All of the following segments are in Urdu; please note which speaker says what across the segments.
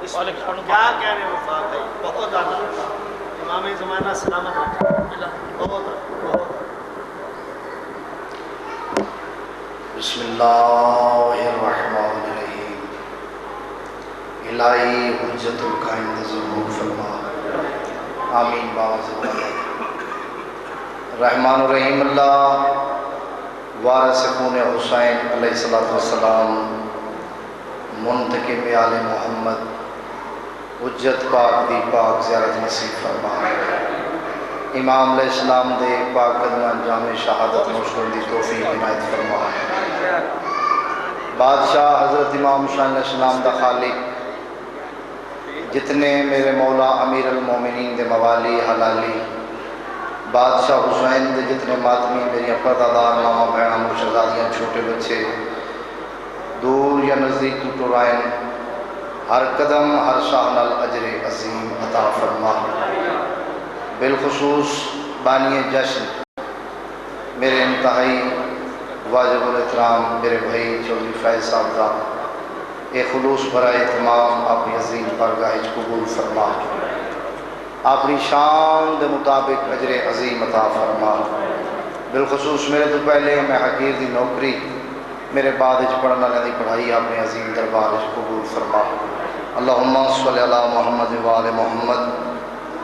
Speaker 1: کیا کہہ رہے ہو وفا بھائی، بہت زیادہ امام زمانہ سلامت رکھے، بہت بہت۔
Speaker 2: بسم اللہ الرحمن الرحیم۔ الہی حجت القائم ظہور فرما، آمین باوز رحمان الرحیم اللہ وارث خون حسین علیہ السلام منتقم آل محمد حجت پاک دی پاک زیارت نصیب فرما، امام علیہ السلام دے پاک قدمان جامع شہادت نوشن دی توفیق عنایت فرما، بادشاہ حضرت امام حسین علیہ السلام دا خالق جتنے میرے مولا امیر المومنین دے موالی حلالی، بادشاہ حسین دے جتنے ماتمی میری پردادار ماما بہنہ مرشدادیاں چھوٹے بچے دور یا نزدیک تو ٹورائن، ہر قدم ہر شاہ نال اجر عظیم عطا فرما، بالخصوص بانی جشن میرے انتہائی واجب الاحترام میرے بھائی چودھری فیض صاحب دا ایک خلوص برا اہتمام اپنی عظیم بارگاہ قبول فرما، اپنی شان دے مطابق اجر عظیم عطا فرما، بالخصوص میرے تو پہلے میں حقیر دی نوکری میرے بعد پڑھنا دی پڑھائی اپنے عظیم دربار قبول فرما، اللہم صلی علی محمد وآل محمد،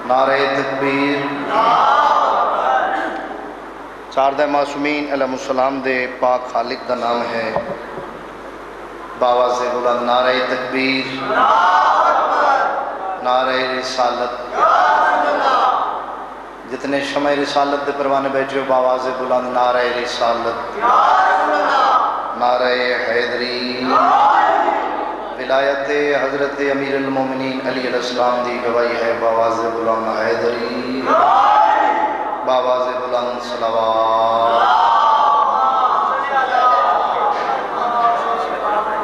Speaker 2: نعرہ تکبیر۔ چاردہ معصومین علیہ السلام دے پاک خالق دا نام ہے، باواز بلند نعرہ تکبیر، نعرہ رسالت، جتنے شمع رسالت دے پروانے بیٹھے ہو باواز بلند نعرہ رسالت، نعرہ حیدری، ولایت حضرت امیر المومنین علی علیہ السلام دی گواہی ہے، باواز بلند حیدری، باواز بلند صلوات۔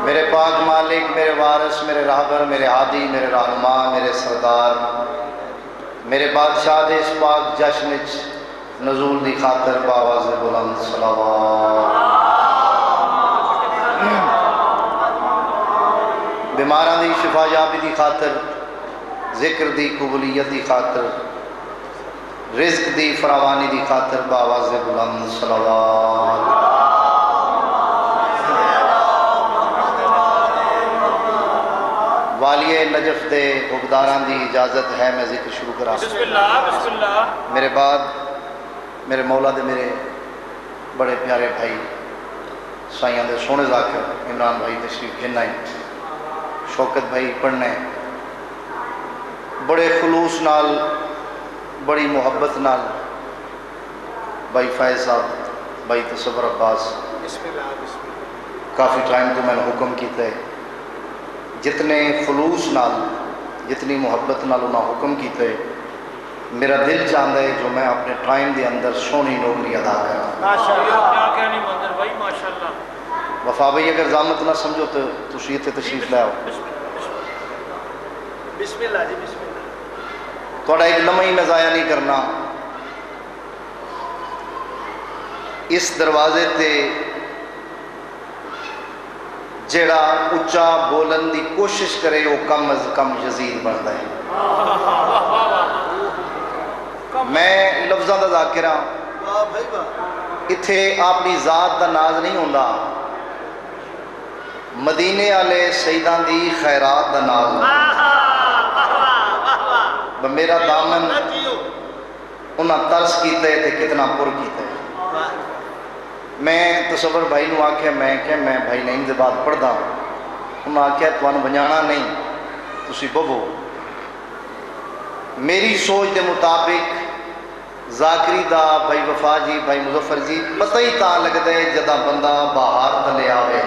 Speaker 2: میرے پاک مالک، میرے وارث، میرے راہبر، میرے ہادی، میرے رہنما، میرے سردار، میرے بادشاہ دے اس پاک جشن وچ نزول دی خاطر باواز بلند صلوات۔ بیماراں دی شفا یابی دی خاطر، ذکر دی قبولیت دی خاطر، رزق دی فراوانی دی خاطر باواز بلند صلوات۔ والی نجف دے حقداران دی اجازت ہے میں ذکر شروع کرا۔
Speaker 1: بسم اللہ بسم اللہ۔
Speaker 2: میرے بعد میرے مولا دے میرے بڑے پیارے بھائی سائیاں دے سونے ذاکر عمران بھائی تشریف گھننا ہے، شوکت بھائی پڑھنے بڑے خلوص نال بڑی محبت نال، بھائی فیض صاحب، بھائی تصور عباس،
Speaker 1: بسم اللہ بسم اللہ۔
Speaker 2: کافی ٹائم تو میں نے حکم کیتا ہے، جتنے خلوص نال جتنی محبت نال انہاں حکم کیتا ہے، میرا دل چاہتا ہے جو میں اپنے ٹائم دے اندر سونی نوکری ادا کروں۔
Speaker 1: ماشاءاللہ، کیا کہنی مندر بھائی، ماشاءاللہ۔
Speaker 2: وفا بھائی اگر زحمت نہ سمجھو تو تسی اتنے تشریف لے آؤ۔
Speaker 1: بسم اللہ جی بسم اللہ۔
Speaker 2: تھوڑا ایک لمحہ ہی میں ضائع نہیں کرنا، اس دروازے تے جیڑا اچا بولن دی کوشش کرے وہ کم از کم یزید بنتا ہے۔ میں لفظاں دا ذاکرہ
Speaker 1: واہ بھائی واہ۔
Speaker 2: اتھے اپنی ذات دا ناز نہیں ہوندا، مدینے والے سیداں دی خیرات دا ناز ہوندا۔ میرا دامن انہاں ترس کیتا ہے تے کتنا پر کیتا ہے۔ میں تصور بھائی نو آکھیا میں بھائی نہیں دے بعد پڑھدا، انہاں آکھیا تانوں بنجانا نہیں، تسی ببو۔ میری سوچ دے مطابق ذاکری دا بھائی وفا جی، بھائی مظفر جی پتہ ہی تا لگتا ہے جدہ بندہ باہر تلے آوے۔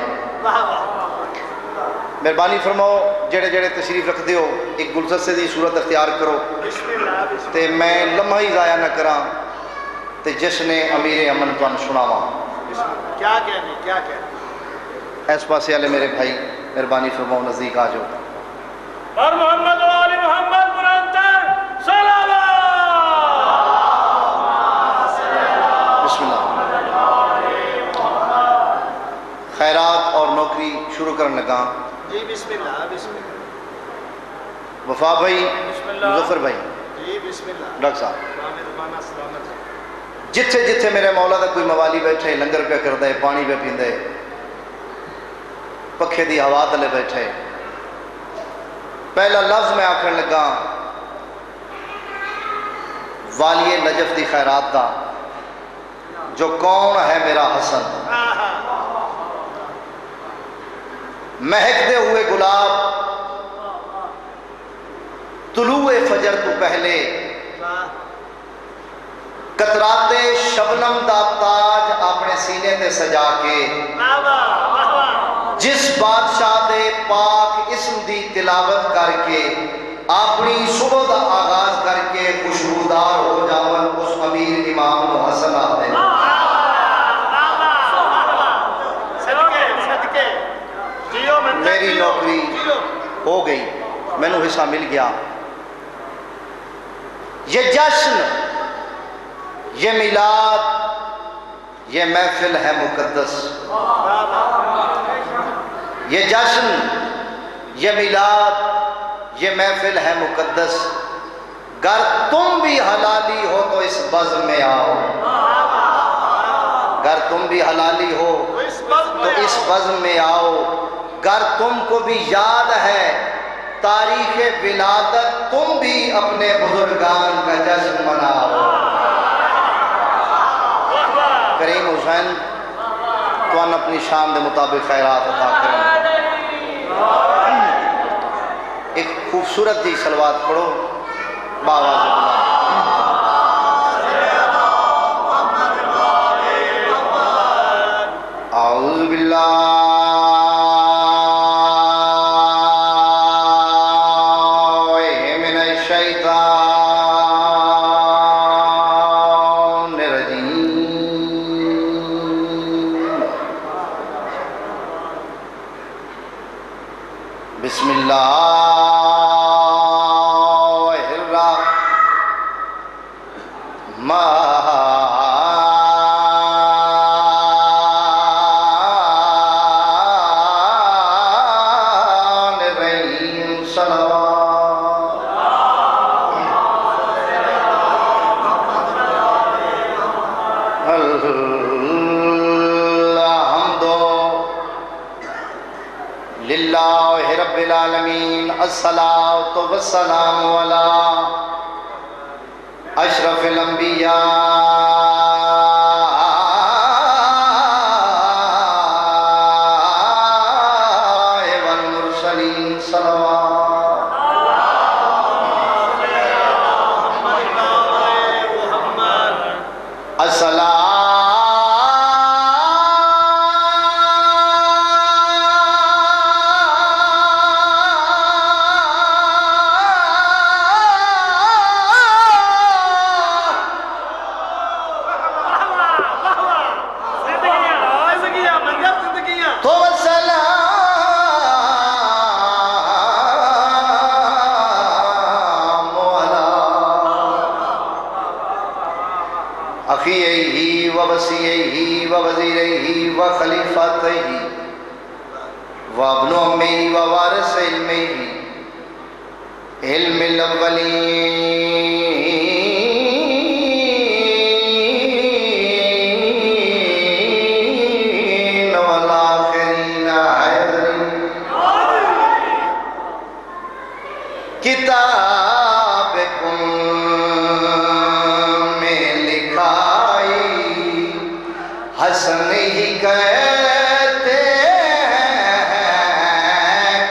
Speaker 2: مہربانی فرماؤ جڑے جڑے تشریف رکھ دیو ایک گلدستے دی صورت اختیار کرو تے میں لمحہ ہی ضائع نہ کراں تے جشن امیر امن تو سناواں۔
Speaker 1: کیا کہنے کیا کہنے۔
Speaker 2: اس پاسے والے میرے بھائی مہربانی فرماؤ نزدیک آ جاؤ۔
Speaker 1: اور محمد و آل محمد برانتر صلوات۔
Speaker 2: بسم اللہ۔ خیرات اور نوکری شروع کرنے لگا۔
Speaker 1: جی بسم اللہ بسم اللہ۔
Speaker 2: وفا بھائی، مظفر بھائی،
Speaker 1: جی بسم اللہ.
Speaker 2: ڈاکٹر صاحب،
Speaker 1: امام زمانہ سلامت.
Speaker 2: جتھے جتھے میرے مولا دا کوئی موالی بیٹھے، لنگر پہ کر دے، پانی پہ پیندے، پکھے دی ہوا تلے بیٹھے، پہلا لفظ میں آکھن لگا والی نجف دی خیرات دا، جو کون ہے میرا حسن، مہکتے ہوئے گلاب، طلوع فجر تو پہلے، قطرات شبنم دا تاج اپنے سینے تے سجا کے، جس بادشاہ دے پاک اسم دی تلاوت کر کے اپنی صبح دا آغاز کر کے خوشبودار ہو جاون اس امیر امام حسن آدھے. میری نوکری ہو گئی، میں نو حصہ مل گیا. یہ جشن، یہ میلاد، یہ محفل ہے مقدس. یہ جشن، یہ میلاد، یہ محفل ہے مقدس. گر تم بھی حلالی ہو تو اس بزم میں آؤ، گر تم بھی حلالی ہو تو اس بزم میں آؤ. گر تم کو بھی یاد ہے تاریخ ولادت، تم بھی اپنے بزرگان کا جشن مناؤ. کریم حسین تو ان اپنی شان دے مطابق خیرات عطا کریں. ایک خوبصورت دی صلوات پڑھو باواز بلند. اعوذ باللہ بسم اللہ للہ رب العالمین. الصلاۃ والسلام علی اشرف الانبیاء والمرسلین. صلوات الصلاۃ أخيه ووصيه ووزيره وخليفته وابن أمه ووارث علمه علم الأولين والآخرين حيدري كتابكم حسن ہی کہتے ہیں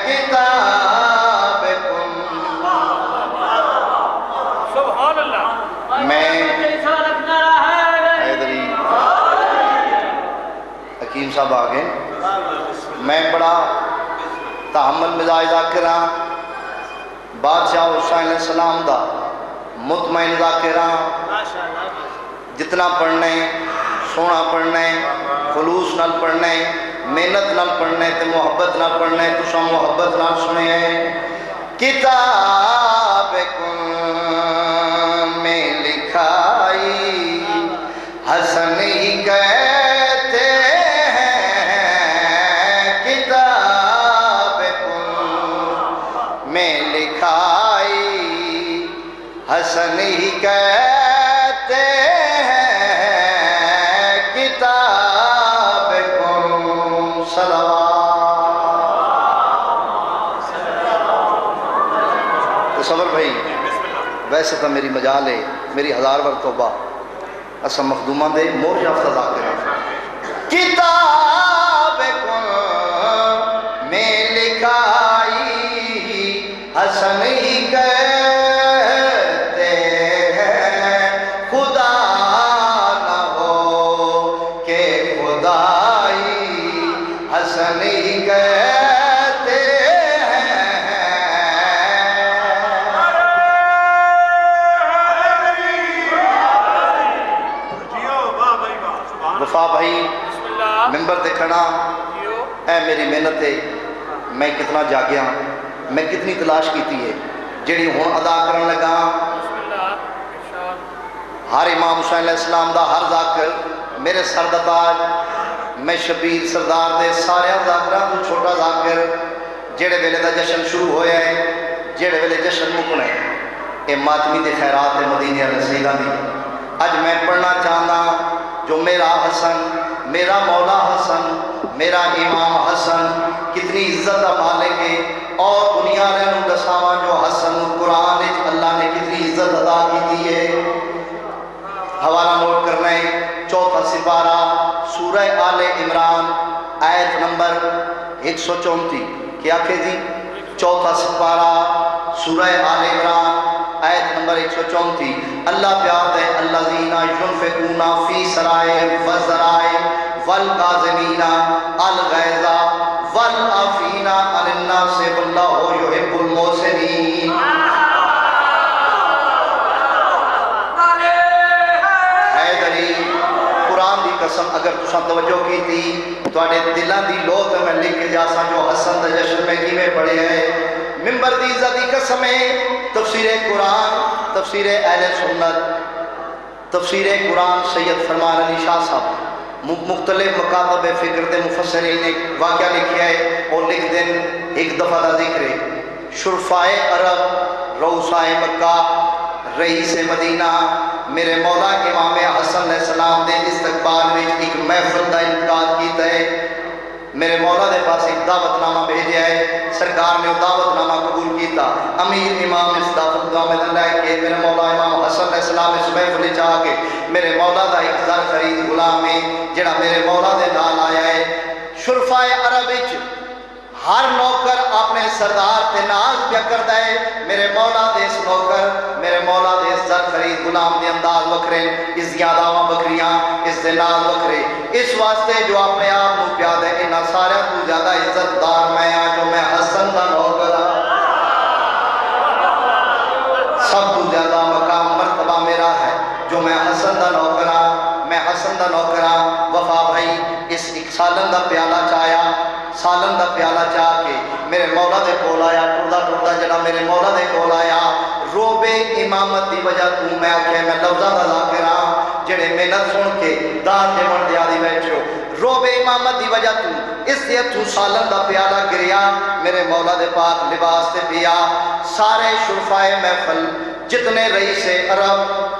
Speaker 2: کتاب کن. سبحان اللہ. میں حیدری حکیم صاحب آگے میں بڑا تحمل مزاج ذاکراں بادشاہ حسین علیہ السلام دا مطمئن ذاکراں. جتنا پڑھنے سونا پڑھنا ہے، خلوص نال پڑھنا ہے، محنت نال پڑھنا ہے، محبت نال پڑھنا ہے. تساں محبت نال سنے ہیں. کتاب میں لکھائی حسن ہی کہتے ہیں کتاب میں لکھائی حسن ہی کہتے ہیں کتاب کو صلوات۔ تو صبر بھائی ویسے تو میری مجال ہے، میری ہزار بار توبہ، اسا مخدومہ دے مور یافتہ ذاکر ہیں۔ کتاب کو میں لکھائی حسن ہی کہتے ہیں خدا نہ ہو کہ خدائی حسن ہی کہتے ہیں۔ وفا بھائی ممبر تے کھڑا، اے میری محنت ہے، میں کتنا جاگیا، میں کتنی تلاش کیتی ہے جیڑی ہون ادا کرن لگا۔ ہر امام حسین علیہ السلام دا ہر ذاکر میرے سر دا تاج، میں شبیر سردار دے سارے ذاکراں تو چھوٹا ذاکر، جیڑے ویلے دا جشن شروع ہویا ہے، جیڑے ویلے جشن مکنا ہے، اے ماتمی دے خیرات دے مدینے علیہ سیدہ دی۔ اج میں پڑھنا چاہنا جو میرا حسن، میرا مولا حسن، میرا امام حسن کتنی عزت دا مالک ہے، اور دنیا نے نو دساواں جو حسن قرآن اللہ نے کتنی عزت ادا کی دی ہے۔ حوالہ نوٹ کرنا ہے، چوتھا سپارہ سورہ آل عمران آیت نمبر 134، کیا کہ جی چوتھا سپارہ سورہ آل عمران آیت نمبر 134، اللہ پیار ہے الذین ينفقون فی سرائہم والذرائع والکاظمین الغیظ والعافین عن الناس واللہ یحب المحسنین۔ حیدری قرآن دی قسم اگر تساں توجہ کی تھی تو آڑے دلان دی لو تے میں لکھ کے جاساں جو حسن دا جشن میں کی میں پڑھے ہیں۔ ممبر دی عزت دی قسم ہے، تفسیر قرآن، تفسیر اہل سنت، تفسیر قرآن سید فرمان علی شاہ صاحب مختلف مکاتب فکر دے مفسرین نے واقعہ لکھیا ہے، اور لکھ دن ایک دفعہ دا ذکر ہے۔ شرفائے عرب، روسائے مکہ، رئیس مدینہ میرے مولا امام حسن علیہ السلام دے استقبال میں ایک محفل دا انعقاد کیتا ہے۔ میرے مولا دے پاس ایک دعوت نامہ بھیجا ہے، سرکار نے دعوت نامہ قبول کیتا۔ امیر امام اس دعوت نامہ دے کہ میرے مولا امام حسن علیہ السلام اس محفل چاہ کے میرے مولا دا ایک زر خرید غلام ہے جڑا میرے مولا دے نال آیا ہے۔ شرفائے عرب وچ ہر نوکر اپنے سردار تے ناز پیا کردا ہے، میرے مولا دے اس نوکر، میرے مولا دے اس زر خرید غلام دے انداز وکھرے، اس زیاداواں بکریاں، اس دے ناز وکھرے، اس واسطے جو اپنے آپ نو پیاد ہے انہاں سارے تو زیادہ عزت دار میں ہاں جو میں حسن دا نوکر ہاں۔ سب تو زیادہ مقام مرتبہ میرا ہے جو میں حسن دا نوکر ہاں، میں حسن دا نوکر ہاں۔ وفا بھائی اس ایک سالن دا پیالہ چایا، سالن دا پیالہ چاہ کے میرے مولا دے کول آیا، ٹردہ ٹردہ جڑا میرے مولا دے کول آیا، روبے امامت دی وجہ تو میں آکھے میں لفظہ دا ذاکر ہاں جڑے محنت سن کے دار دے من دیا دی بیٹھو، روبے امامت دی وجہ تو اس دے تو سالن دا پیالہ گریا، میرے مولا دے پاک لباس تے پیا۔ سارے شرفائے محفل جتنے رئیس عرب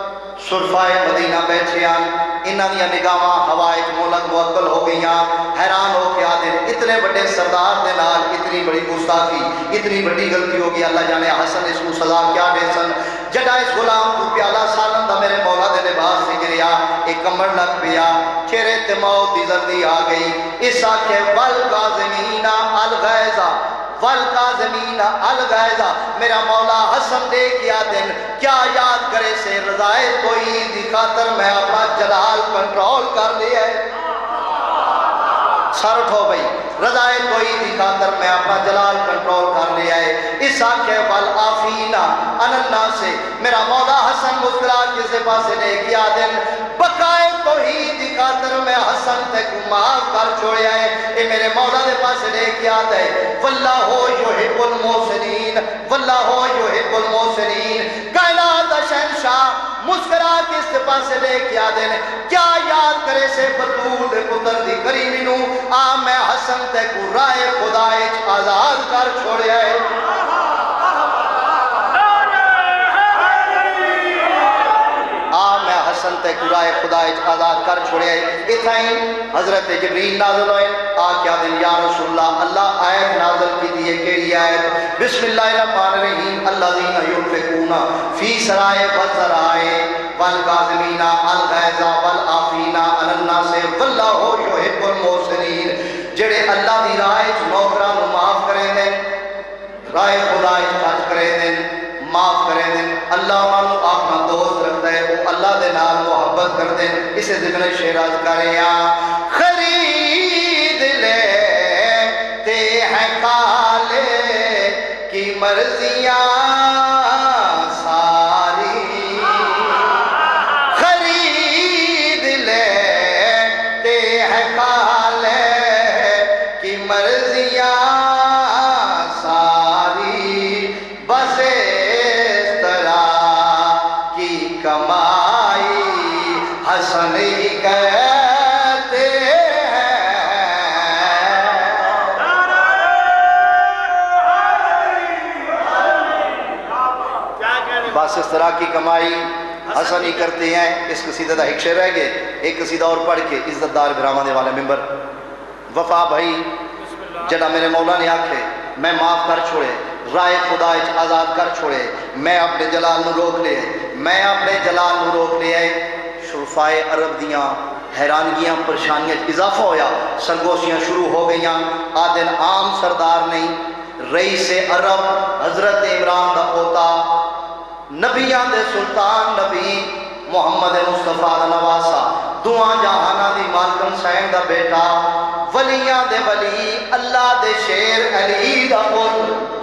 Speaker 2: شرفائے مدینہ بیٹھے ہیں، انہاں دیا نگاہاں ہوائے مولک موکل ہو گئیاں، حیران ہو کے آدھے اتنے بڑے سردار دے نال اتنی بڑی گستاخی، اتنی بڑی غلطی ہوگی، اللہ جانے حسن اس کو سزا کیا دے سن۔ جڑا اس غلام تو پیالہ سالن دا میرے مولا دے لباس سے گریا، ایک کمر لگ پیا، چہرے تے موت دی زردی آ گئی۔ اس آکھے والکاظمین الغیظ والکاظمین الغیظ، میرا مولا حسن دے کیا دن کیا یاد کرے سے رضائے کوئی دی خاطر میں اپنا جلال کنٹرول کر لیا ہے۔ سر اٹھو بھئی، رضائے کوئی دی خاطر میں اپنا جلال کنٹرول کر لیا ہے۔ اس آنکھے والعافین عن الناس، میرا مولا حسن مسکرا کسی پاسے لے کیا دن بقائے توحید دی خاطر میں حسن تے کو معاف کر چھوڑیا ہے۔ اے میرے مولا دے پاسے لے کیا دے واللہ یحب المحسنین، واللہ یحب المحسنین، کائنات شہنشاہ مسکرا کس پاسے لے کیا دن کیا یاد کرے سے بطول دے پتر دی کریمی نو آ میں حسن تے کو رائے خدای آزاد کر چھوڑیا ہے۔ رائے خدا آزاد کر چھوڑے اتھائیں حضرت جبریل نازل ہوئے آکیا دن یا رسول اللہ آیت نازل کی دیئے کیڑی آیت بسم اللہ الرحمن الرحیم الذین ينفقون فی سرائے والذرائے والکاظمین الغیظ والعافین عن الناس واللہ یحب المحسنین جڑے اللہ دی راہ نوکراں نو معاف کریں دیں راہ خدا خرچ کریں دیں معاف کریں دیں اللہ انہوں اپنا دوست رکھتا ہے وہ اللہ دے نال محبت کر دیں اسے ذکر شیراز کریں خرید لیتے ہیں کالے کی مرضیاں ساری خرید لیتے ہیں کالے کی مرضیاں ساری بس کمائی حسن ہی کہتے ہیں بس اس طرح کی کمائی حسن ہی کرتے ہیں اس قصیدہ دا ایک شعر رہ گئے ایک قصیدہ اور پڑھ کے عزت دار برامانے والے ممبر وفا بھائی جڑا میرے مولا نے آکھے میں معاف کر چھوڑے رائے خدا آزاد کر چھوڑے میں اپنے جلال نو روک لے میں اپنے جلال نو روک لے شرفائے عرب دیاں حیرانگیاں پریشانیاں اضافہ ہویا سرگوشیاں شروع ہو گئیاں آدن عام سردار نہیں رئیس عرب حضرت عمران دا پوتا نبیان دے سلطان نبی محمد مصطفیٰ دا نواسا دعا جہانہ دی مالکم سین دا بیٹا ولیاں دے ولی اللہ دے شیر علی دا پوت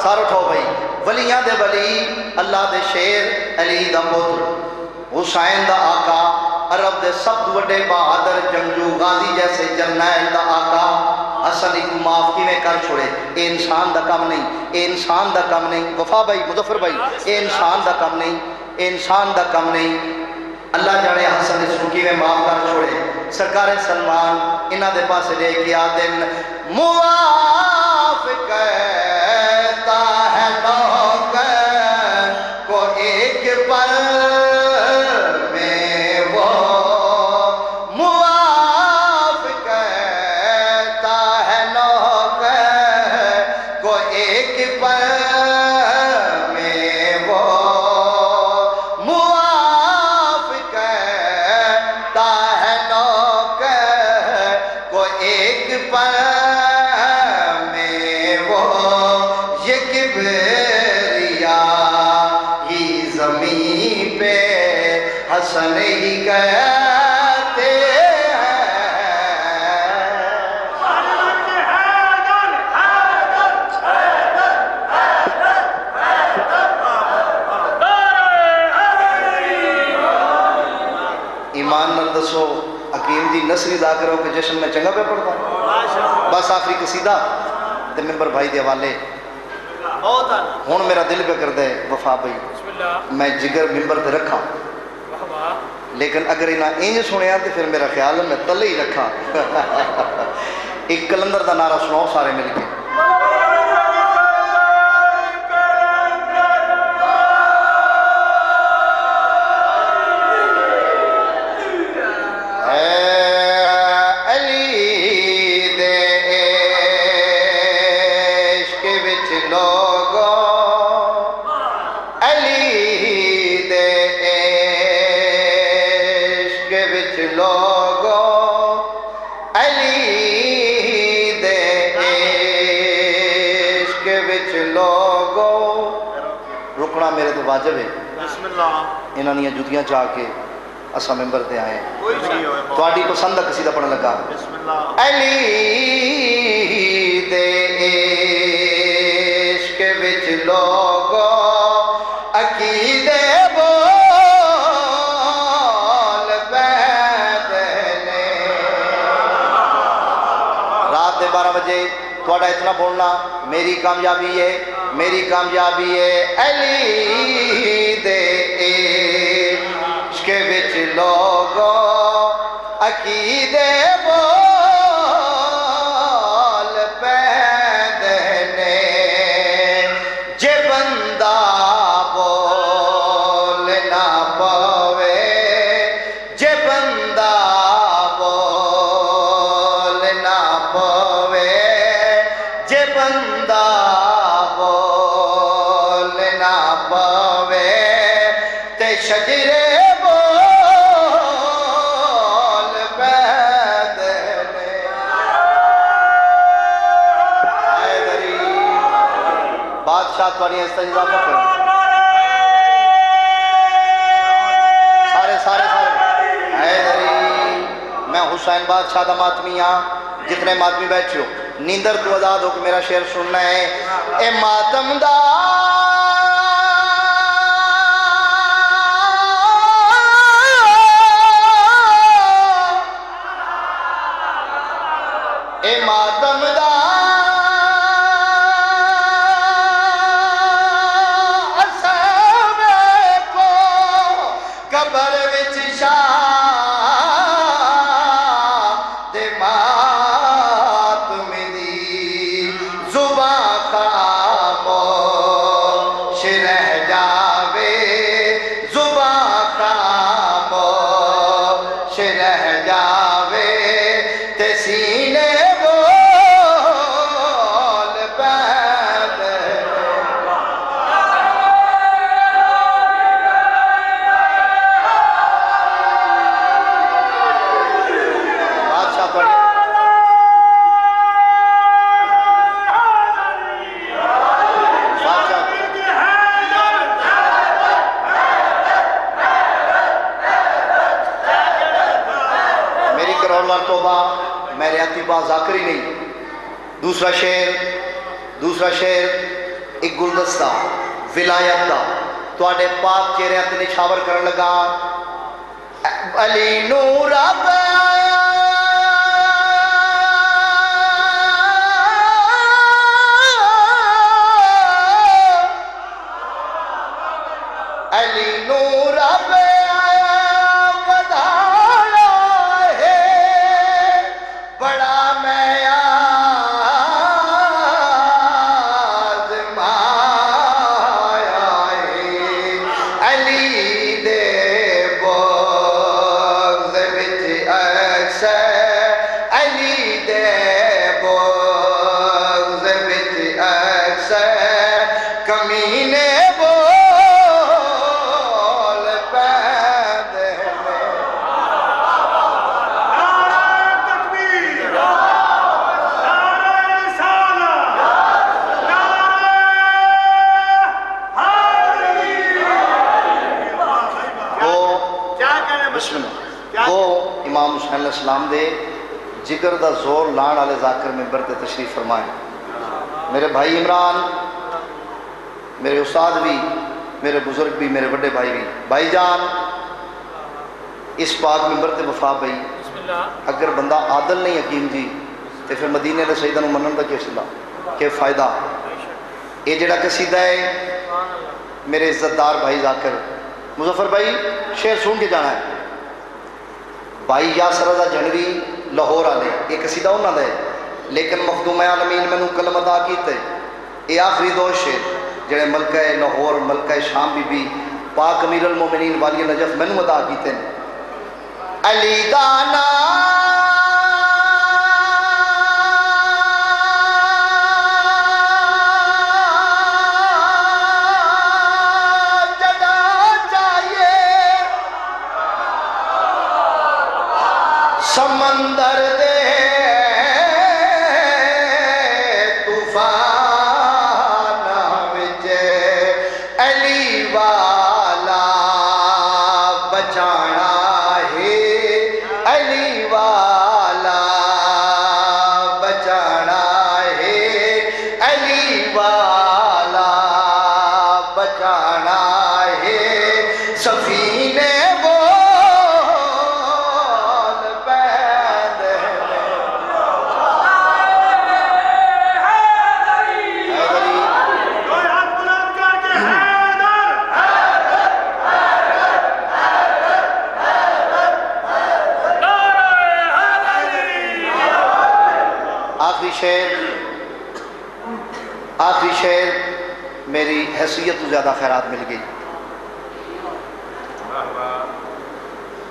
Speaker 2: سار اٹھو بھائی ولیاں دے ولی اللہ دے شیر علی دا پتر حسین دا آقا عرب دے سب وڈے بہادر جنگجو غازی جیسے جرنیل دا آقا حسن کو معاف کی میں کر چھوڑے اے انسان دا کم نہیں اے انسان دا کم نہیں وفا بھائی مظفر بھائی اے انسان دا کم نہیں اے انسان دا کم نہیں اللہ جانے حسن اس کی میں معاف کر چھوڑے سرکار سلمان انہ دے پاس لے کے آدن معاف کہتا ہے نوکر کو ایک پل میں وہ معاف کہتا ہے نوکر کو ایک پل میں وہ معاف کہتا ہے نوکر کو ایک پل حسن ہی کہتے ایمان نال دسو حکیم جی نصری ذاکروں کے جشن میں چنگا پہ پڑتا بس آخری قصیدہ تے ممبر بھائی دے حوالے ہون میرا دل پہ کر دے وفا بھائی میں جگر ممبر تے رکھا لیکن اگر انہیں انج سنیا تو پھر میرا خیال ہے میں تلے ہی رکھا ایک کلندر دا نعرہ سناؤ سارے مل کے رکنا میرے تو واجب ہے
Speaker 1: بسم اللہ
Speaker 2: انہوں نے جتیاں چاہ کے اسا ممبر تے آئے تھوڑی پسند کا قصیدہ پڑھنے لگا
Speaker 1: بسم اللہ
Speaker 2: علی دے عشق وچ لوگو عقیدے بول بیدنے رات دے 12 بجے تھوڑا اتنا بولنا میری کامیابی ہے میری کامیابی ہے علی دے عشق وچ لوگو عقیدے بول پیدنے جے بندہ بول نہ پوے پاوے تے شجرے بول پیدے نے حیدری بادشاہ تھوڑی استجابہ کریں سارے حیدری میں حسین بادشاہ دا ماتمی ہاں جتنے ماتمی بیٹھے ہو نیندر تو آزاد ہو کہ میرا شعر سننا ہے اے ماتم دا اے ماتم دا اسامے کو قبر وچ شاہ دے ماتم دی زباں خاموش رہ جاوے زباں خاموش رہ جاوے تے سینے بول پیدے بادشاہ پڑھے میری کروڑ توبہ میرے عطیبہ ذاکری نہیں دوسرا شعر ایک گلدستہ ولایت دا تواڈے پاک چہرے تے نشاور کرن لگا علی نور رب علی نور رب ودایا ہے بڑا میں آزمایا ہے علی دے بغض وچ اکثر علی دے بغض وچ اکثر کمینے بول پیدے بسم اللہ وہ امام حسین علیہ السلام دے جگر دا زور لان والے ذاکر ممبر تے تشریف فرمائیں میرے بھائی عمران میرے استاد بھی میرے بزرگ بھی میرے بڑے بھائی بھی بھائی جان اس پاک ممبر تے وفا بھائی اگر بندہ عادل نہیں حکیم جی تے پھر مدینے دے سیدہ نو منن دا کیا صلہ کہ فائدہ یہ جڑا قصیدہ ہے میرے عزت دار بھائی ذاکر مظفر بھائی شعر سن کے جانا ہے بھائی یاسر رضا جھنوی لاہور والے یہ قصیدہ انہاں دا ہے لیکن مخدوم عالمین مینوں کلم ادا کیتے یہ آخری دو شعر جڑے ملکہ لاہور ملکہ شام بی بی پاک امیر المومنین والی نجف مینوں ادا کیتے ہیں علی دانا سمندر دے طوفان وچ علی والا بچانا ہے علی والا بچانا ہے علی والا بچانا ہے سفینے آخری شعر میری حیثیت تو زیادہ خیرات مل گئی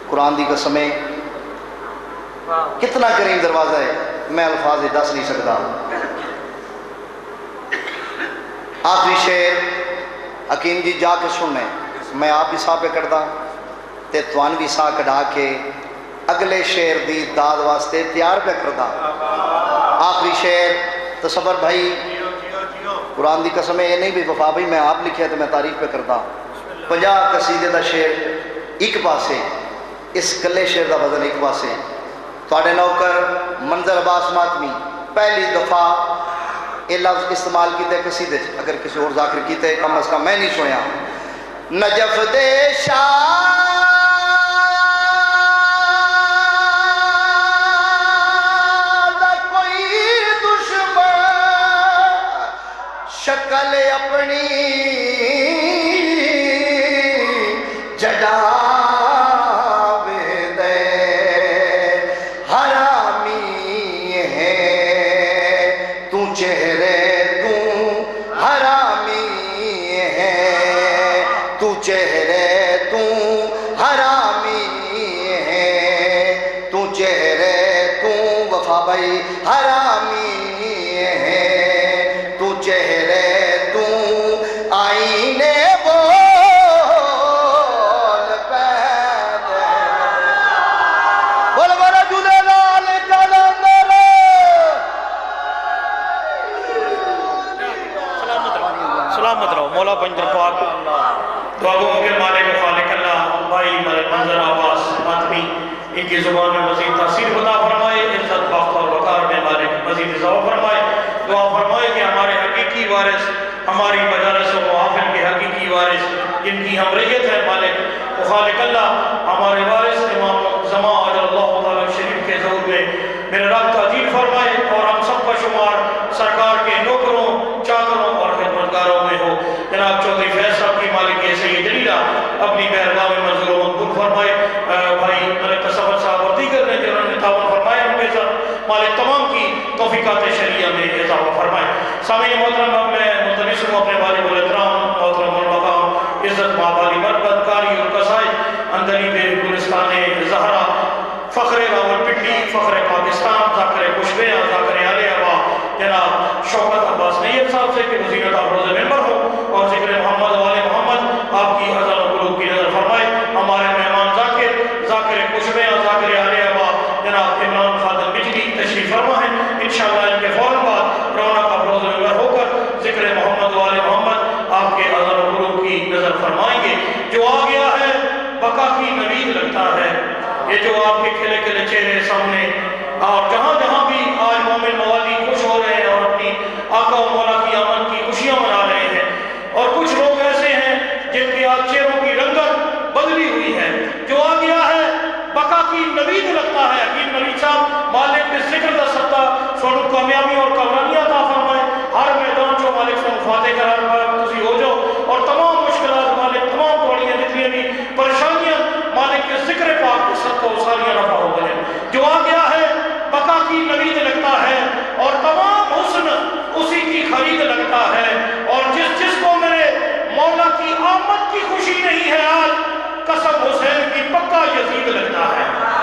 Speaker 2: قرآن دی قسم ہے کتنا کریم دروازہ ہے میں الفاظ دس نہیں سکتا آخری شعر حکیم جی جا کے سننے میں آپ بھی سا پہ کردہ تے توان بھی سا کڑا کے اگلے شعر دی داد واسطے تیار پہ کردہ آخری شعر تصور بھائی قرآن دی قسم ہے یہ نہیں بھی وفا بھائی میں آپ لکھیا تو میں تعریف پہ کردہ 50 قصیدے دا شعر ایک پاسے اس کلے شعر دا وزن ایک پاسے تواڈے نوکر منظر عباس ماتمی پہلی دفعہ یہ لفظ استعمال کیتے قصیدے اگر کسی اور ذاکر کیتے کم از کم میں نہیں سویا نجف دے شاہ شکل اپنی جڑاوے دے حرامی ہے تو چہرے تو حرامی ہے تو چہرے تو حرامی ہے تو چہرے تو وفا بھائی حرامی ہے تو چہرے
Speaker 3: مولا پنجر پاک دعاؤں کے مالک و خالق اللہ بھائی منظر عباس ماتمی ان کی زبان میں مزید تاثیر عطا فرمائے عزت بخت اور وقار میں مالک مزید اضافہ فرمائے دعا فرمائے کہ ہمارے حقیقی وارث ہماری مجالس و محافل کے حقیقی وارث جن کی ہم ریت ہے مالک و خالق اللہ ہمارے وارث امام زمان عجل اللہ تعالی شریف کے ظہور میں میرے رب تعجیل فرمائے اور ہم سب کا شمار سرکار کے نوکروں چادروں اور خدمتگاروں میں ہو جناب چودھری فیض صاحب کی مالک یہ سید جلیلہ اپنی بہرگاہ میں منظور و مقبول فرمائے بھائی ملک تصور صاحب اور دیگر نے جنہوں نے تعاون فرمایا ان کے ساتھ مالک تمام کی توفیقات شریعہ میں اضافہ فرمائے سامعین محترم اب میں ملتمس ہوں اپنے والد الاحترام محترم المقام عزت مابالی مربت کاری اور قصائد اندری بے گلستان زہرا فخر راول پنڈی فخر پاکستان ذاکر کشبیاں ذاکر آل ہوا جناب شوکت عباس نیب صاحب سے کہ وزیرت افروز ممبر ہو اور ذکر محمد والے محمد آپ کی حضر و قلوب کی نظر فرمائے ہمارے مہمان ذاکر کشبیاں ذاکر آل ہوا جناب عمران خادم بجلی تشریف فرما ہے انشاءاللہ ان کے فوراً بعد رونق افروز ممبر ہو کر ذکر محمد والے محمد آپ کے حضر و قلوب کی نظر فرمائیں گے جو آ گیا ہے بقا کی نوید لگتا ہے یہ جو آپ کے کھلے کھلے چہرے سامنے اور جہاں جہاں بھی آج مومن موالی خوش ہو رہے ہیں اور اپنی آقا و مولا کی آمد کی خوشیاں منا رہے ہیں اور کچھ لوگ ایسے ہیں جن کے آج چہروں کی رنگت بدلی ہوئی ہے جو آ گیا ہے بقا کی نوید لگتا ہے حکیم نوید صاحب مالک کے ذکر دا ستا سونو کامیابی اور کامرانیاں عطا فرمائے ہر میدان جو مالک سونو فاتح قرار تسی ہو جاؤ اور تمام مشکلات مالک تمام توڑیاں جتنی بھی پریشانیاں مالک کے ذکر پاک کے صدقہ و سالیاں رفع ہو گئے جو آ گیا ہے بقا کی نوید لگتا ہے اور تمام حسن اسی کی خرید لگتا ہے اور جس کو میرے مولا کی آمد کی خوشی نہیں ہے آج قسم حسین کی پکا یزید لگتا ہے